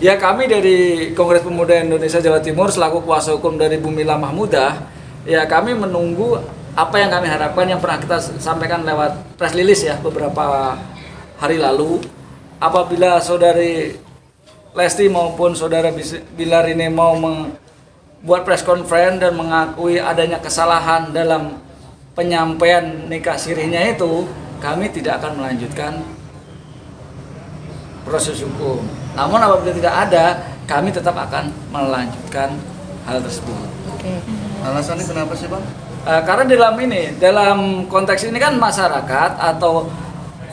Ya, kami dari Kongres Pemuda Indonesia Jawa Timur selaku kuasa hukum dari Bumilah Mahmudah, ya kami menunggu apa yang kami harapkan yang pernah kita sampaikan lewat press release ya beberapa hari lalu. Apabila saudari Lesti maupun saudara Bilar ini mau membuat press conference dan mengakui adanya kesalahan dalam penyampaian nikah sirihnya itu, kami tidak akan melanjutkan proses hukum. Namun apabila tidak ada, kami tetap akan melanjutkan hal tersebut. Oke. Alasannya kenapa sih, Bang? Karena dalam konteks ini kan masyarakat atau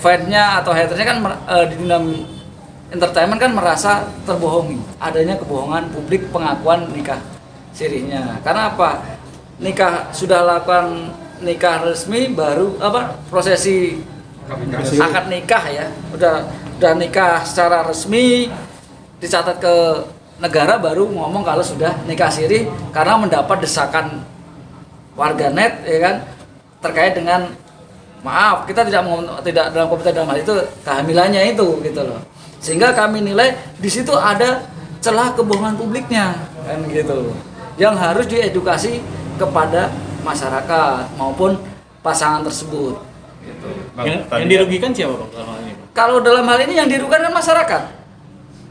fansnya atau hatersnya kan di dunia entertainment kan merasa terbohongi, adanya kebohongan publik pengakuan nikah sirihnya. Karena apa? Sudah lakukan nikah resmi, baru prosesi akad nikah ya, udah nikah secara resmi, dicatat ke negara, baru ngomong kalau sudah nikah siri karena mendapat desakan warganet ya kan, terkait dengan maaf kita tidak dalam kompeten dalam hal itu kehamilannya itu gitu loh, sehingga kami nilai di situ ada celah kebohongan publiknya kan gitu, yang harus diedukasi kepada masyarakat maupun pasangan tersebut gitu. Yang dirugikan siapa, Bang, dalam hal ini? Kalau dalam hal ini yang dirugikan kan masyarakat,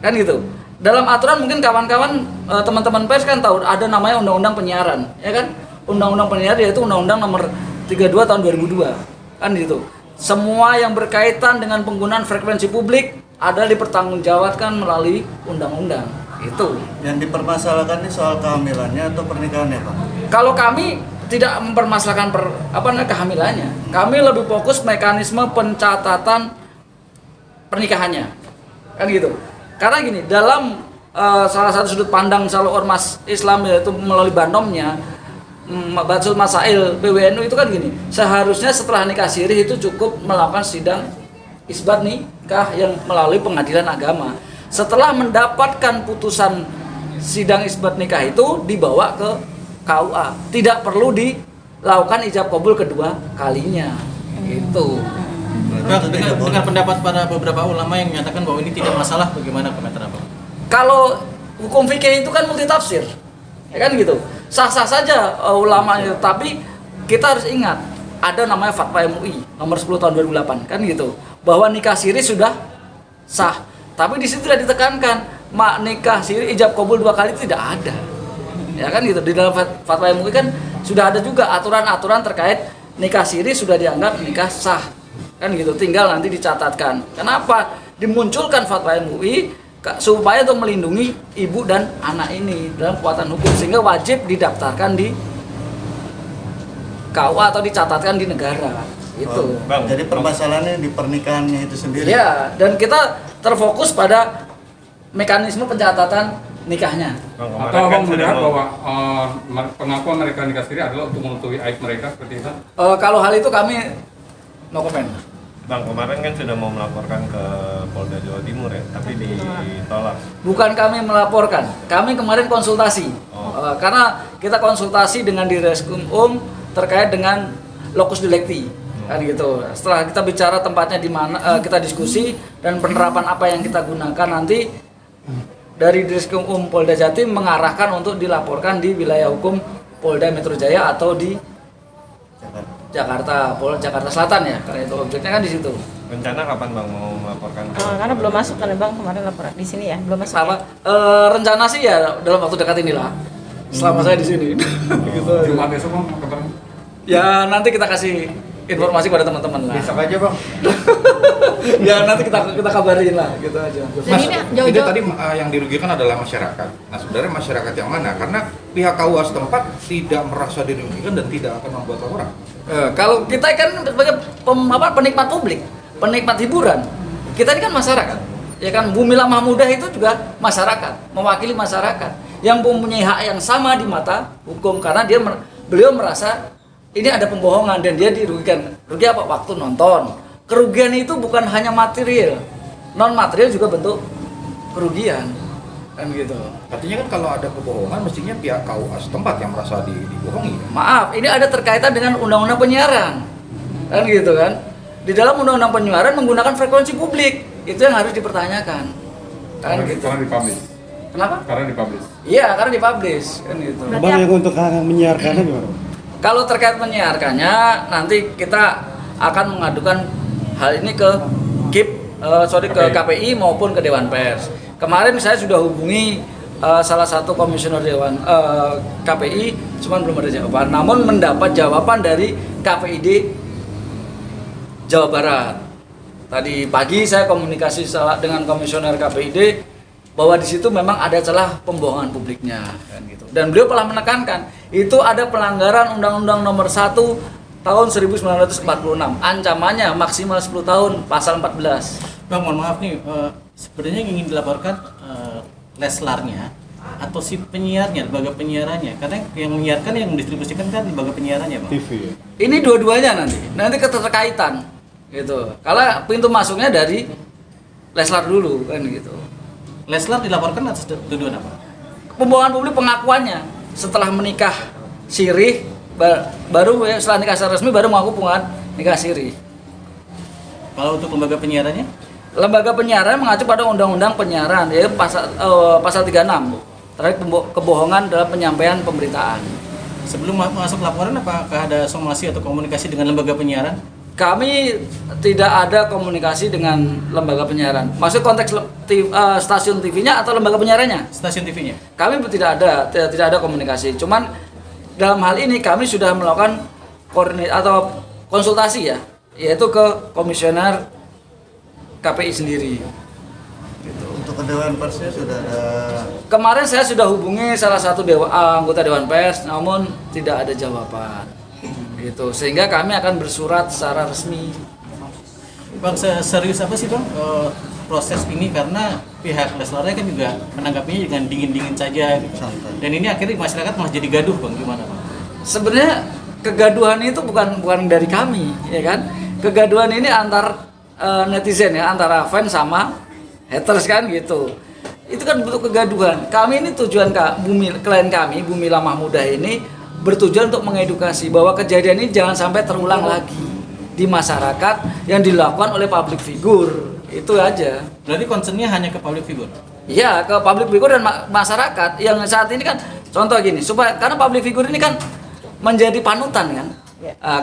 kan gitu. Dalam aturan mungkin kawan-kawan teman-teman pers kan tahu ada namanya Undang-Undang Penyiaran, ya kan? Undang-Undang Penyiaran yaitu Undang-Undang Nomor 32 Tahun 2002, kan gitu. Semua yang berkaitan dengan penggunaan frekuensi publik ada dipertanggungjawabkan melalui undang-undang itu. Yang dipermasalahkan ini soal kehamilannya atau pernikahannya, Pak? Kalau kami tidak mempermasalahkan kehamilannya, kami lebih fokus mekanisme pencatatan pernikahannya, kan gitu. Karena gini, dalam salah satu sudut pandang selalu ormas Islam yaitu melalui Banomnya, Batsul Masail PWNU itu kan gini, seharusnya setelah nikah sirih itu cukup melakukan sidang isbat nikah yang melalui pengadilan agama. Setelah mendapatkan putusan sidang isbat nikah itu dibawa ke KUA, tidak perlu dilakukan ijab kabul kedua kalinya gitu. Bang, dengan pendapat para beberapa ulama yang menyatakan bahwa ini tidak masalah, bagaimana komentar Abang? Kalau hukum fikih itu kan multitafsir, ya kan gitu. Sah-sah saja ulama itu, tapi kita harus ingat ada namanya Fatwa MUI nomor 10 tahun 2008 kan gitu, bahwa nikah siri sudah sah. Tapi di situ tidak ditekankan nikah siri ijab kabul dua kali itu tidak ada. Ya kan gitu. Di dalam Fatwa MUI kan sudah ada juga aturan-aturan terkait nikah siri sudah dianggap nikah sah. Kan gitu, tinggal nanti dicatatkan. Kenapa dimunculkan Fatwa MUI? Supaya untuk melindungi ibu dan anak ini dalam kekuatan hukum, sehingga wajib didaftarkan di KUA atau dicatatkan di negara. Itu. Bang, jadi permasalahannya di pernikahannya itu sendiri. Ya, dan kita terfokus pada mekanisme pencatatan nikahnya. Atau Abang melihat bahwa pengakuan mereka nikah siri adalah untuk menutupi aib mereka seperti itu? Kalau hal itu kami no comment. Bang, kemarin kan sudah mau melaporkan ke Polda Jawa Timur ya, tapi ditolak. Bukan kami melaporkan, kami kemarin konsultasi. Karena kita konsultasi dengan Direskrimum terkait dengan locus delicti, kan gitu. Setelah kita bicara tempatnya di mana, kita diskusi dan penerapan apa yang kita gunakan nanti dari Direskrimum Polda Jatim mengarahkan untuk dilaporkan di wilayah hukum Polda Metro Jaya atau di Jakarta Selatan ya, karena itu objeknya kan di situ. Rencana kapan Bang mau melaporkan? Karena belum masuk kan Bang kemarin laporan di sini ya, belum masuk. Rencana sih ya dalam waktu dekat inilah. Selama saya di sini. Gitu. Jumat besok Bang ketemu. Ya nanti kita kasih informasi pada teman-teman lah. Besok aja, Bang. Ya nanti kita kabarin lah gitu aja. Dan ini Itu jauh-jauh tadi yang dirugikan adalah masyarakat. Nah, sebenarnya masyarakat yang mana? Karena pihak KUA setempat tidak merasa dirugikan dan tidak akan membuat laporan. Kalau kita kan sebagai penikmat publik, penikmat hiburan, kita ini kan masyarakat. Ya kan, Bumilah Mahmudah itu juga masyarakat, mewakili masyarakat yang mempunyai hak yang sama di mata hukum, karena beliau merasa ini ada pembohongan dan dia dirugikan. Rugi apa? Waktu nonton. Kerugian itu bukan hanya material, non material juga bentuk kerugian, kan gitu. Artinya kan kalau ada kebohongan mestinya pihak KUA setempat yang merasa dibohongi. Maaf, ini ada terkaitan dengan undang-undang penyiaran, kan gitu kan. Di dalam undang-undang penyiaran menggunakan frekuensi publik, itu yang harus dipertanyakan. Kan gitu. Karena dipublish. Kenapa? Karena dipublish. Iya, karena dipublish kan gitu. Bang, yang untuk hak menyiarkannya gimana? Kalau terkait menyiarkannya, nanti kita akan mengadukan hal ini ke ke KPI maupun ke Dewan Pers. Kemarin saya sudah hubungi salah satu komisioner Dewan KPI, cuman belum ada jawaban. Namun mendapat jawaban dari KPID Jawa Barat. Tadi pagi saya komunikasi dengan komisioner KPID bahwa di situ memang ada celah pembohongan publiknya kan gitu. Dan beliau telah menekankan itu ada pelanggaran Undang-Undang Nomor 1 tahun 1946. Ancamannya maksimal 10 tahun pasal 14. Bang, mohon maaf nih, sebenarnya yang ingin dilaporkan Leslarnya atau si penyiarnya, lembaga penyiarannya, karena yang menyiarkan yang mendistribusikan kan lembaga penyiarannya, Bang. TV ya. Ini dua-duanya nanti keterkaitan gitu. Kalau pintu masuknya dari Leslar dulu kan gitu. Leslar dilaporkan atas tuduhan apa? Pembohongan publik pengakuannya setelah menikah sirih baru setelah nikah secara resmi baru mengaku hubungan nikah sirih. Kalau untuk lembaga penyiarannya? Lembaga penyiaran mengacu pada Undang-Undang Penyiaran yaitu pasal 36 terkait kebohongan dalam penyampaian pemberitaan. Sebelum masuk laporan, apakah ada somasi atau komunikasi dengan lembaga penyiaran? Kami tidak ada komunikasi dengan lembaga penyiaran. Maksud konteks stasiun TV-nya atau lembaga penyiarannya? Stasiun TV-nya? Kami tidak ada komunikasi. Cuman dalam hal ini kami sudah melakukan koordinasi atau konsultasi ya, yaitu ke komisioner KPI sendiri. Untuk ke Dewan Persnya sudah ada. Kemarin saya sudah hubungi salah satu anggota Dewan Pers, namun tidak ada jawaban. Gitu. Sehingga kami akan bersurat secara resmi. Bang, serius apa sih Bang proses ini, karena pihak Leslarnya kan juga menanggapinya dengan dingin-dingin saja gitu. Dan ini akhirnya masyarakat malah jadi gaduh, Bang. Gimana, Bang? Sebenarnya kegaduhan itu bukan dari kami, ya kan? Kegaduhan ini antar netizen ya, antara fans sama haters kan gitu. Itu kan bentuk kegaduhan. Kami ini tujuan klien kami, Bumi Lamah Muda ini bertujuan untuk mengedukasi bahwa kejadian ini jangan sampai terulang lagi di masyarakat yang dilakukan oleh public figure. Itu aja. Berarti concernnya hanya ke public figure? Iya, ke public figure dan masyarakat yang saat ini kan contoh gini, supaya karena public figure ini kan menjadi panutan kan.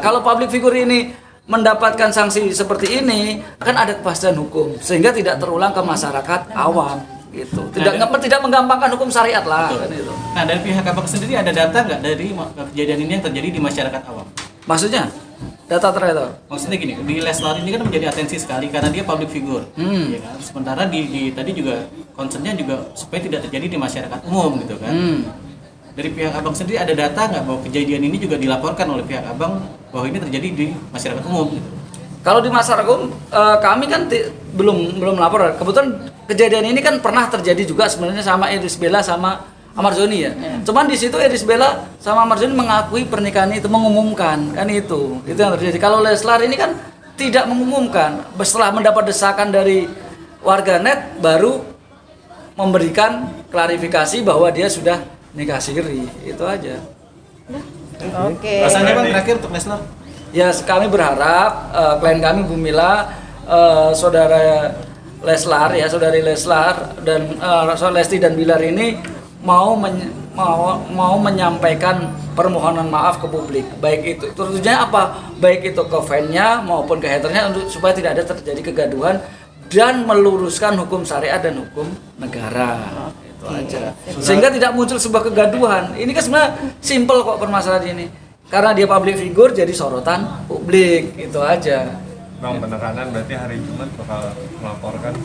Kalau public figure ini mendapatkan sanksi seperti ini, akan ada kepastian hukum sehingga tidak terulang ke masyarakat awam gitu. Tidak menggampangkan hukum syariat lah kan itu. Nah, dari pihak Abang sendiri ada data nggak dari kejadian ini yang terjadi di masyarakat awam? Maksudnya data terkait apa? Maksudnya gini, di Leslar ini kan menjadi atensi sekali karena dia public figure, ya kan? Sementara di tadi juga concernnya juga supaya tidak terjadi di masyarakat umum gitu kan. Dari pihak Abang sendiri ada data nggak bahwa kejadian ini juga dilaporkan oleh pihak Abang bahwa ini terjadi di masyarakat umum gitu? Kalau di masyarakat umum, kami kan belum lapor. Kebetulan kejadian ini kan pernah terjadi juga sebenarnya sama Iris Bella sama Ahmad Zoni ya. Cuman di situ Iris Bella sama Ahmad Zoni mengakui pernikahan itu, mengumumkan kan itu yang terjadi. Kalau Leslar ini kan tidak mengumumkan. Setelah mendapat desakan dari warganet baru memberikan klarifikasi bahwa dia sudah nikah siri. Itu aja. Oke. Rasanya Bang terakhir untuk Leslar? Ya, kami berharap klien kami Bumila, saudara Leslar ya, saudari Leslar dan Lesti dan Bilar ini mau menyampaikan permohonan maaf ke publik. Baik itu tentunya apa? Baik itu ke fan-nya maupun ke haternya untuk supaya tidak ada terjadi kegaduhan dan meluruskan hukum syariat dan hukum negara. Itu aja. Sehingga tidak muncul sebuah kegaduhan. Ini kan sebenarnya simple kok permasalahan ini. Karena dia public figure jadi sorotan publik, itu aja. Bang, penekanan berarti hari Jumat bakal melaporkan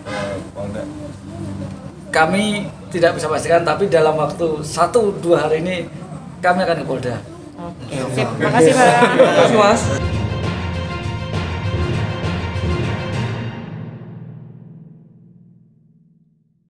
ke Polda. Kami tidak bisa pastikan, tapi dalam waktu 1-2 hari ini kami akan ke Polda. Oke. Sip. Makasih Pak. Terima kasih, Mas.